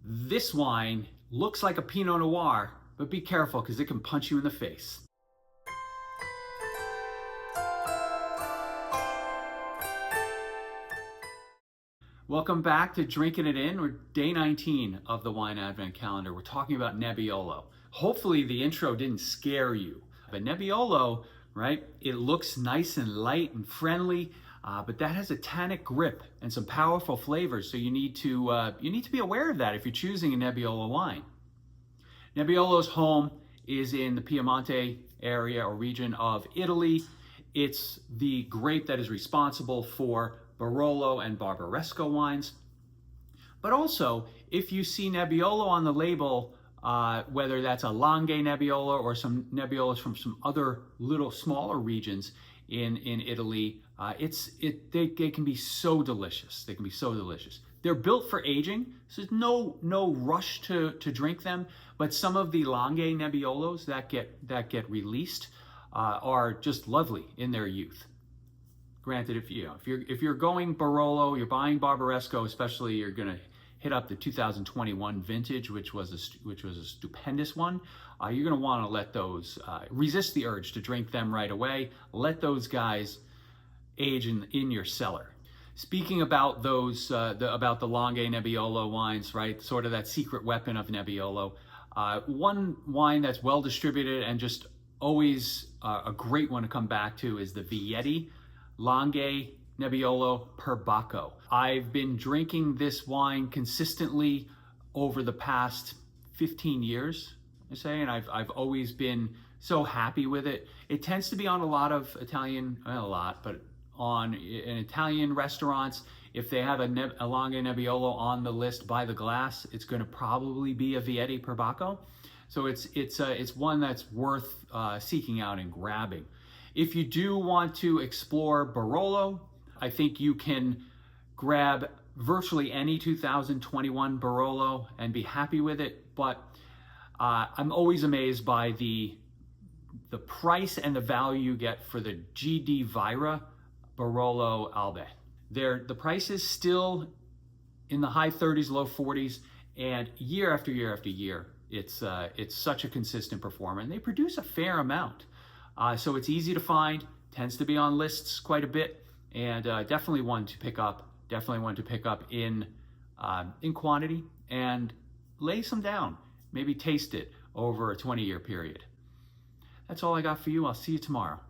This wine looks like a Pinot Noir, but be careful because it can punch you in the face. Welcome back to Drinking It In. We're day 19 of the Wine Advent Calendar. We're talking about Nebbiolo. Hopefully the intro didn't scare you. But Nebbiolo, right, it looks nice and light and friendly, but that has a tannic grip and some powerful flavors. So you need to be aware of that if you're choosing a Nebbiolo wine. Nebbiolo's home is in the Piemonte area or region of Italy. It's the grape that is responsible for Barolo and Barbaresco wines. But also, if you see Nebbiolo on the label, whether that's a Langhe Nebbiolo or some Nebbiolos from some other little smaller regions in Italy, they can be so delicious. They can be so delicious. They're built for aging, so there's no rush to drink them. But some of the Langhe Nebbiolos that get released are just lovely in their youth. Granted, if you're going Barolo, you're buying Barbaresco, especially, you're gonna hit up the 2021 vintage, which was a stupendous one. You're gonna want to let those resist the urge to drink them right away. Let those guys age in your cellar. Speaking about those, about the Langhe Nebbiolo wines, right? Sort of that secret weapon of Nebbiolo. One wine that's well distributed and just always a great one to come back to is the Vietti Langhe Nebbiolo Perbacco. I've been drinking this wine consistently over the past 15 years, I say, and I've always been so happy with it. It tends to be on a lot of Italian, not a lot, but in Italian restaurants. If they have a Langhe Nebbiolo on the list by the glass, it's going to probably be a Vietti Perbacco. So it's one that's worth seeking out and grabbing. If you do want to explore Barolo, I think you can grab virtually any 2021 Barolo and be happy with it. But I'm always amazed by the price and the value you get for the GD Vira Barolo Albe. The price is still in the high 30s, low 40s, and year after year after year, it's such a consistent performer, and they produce a fair amount. So it's easy to find, tends to be on lists quite a bit, and definitely one to pick up. Definitely one to pick up in quantity and lay some down. Maybe taste it over a 20-year period. That's all I got for you. I'll see you tomorrow.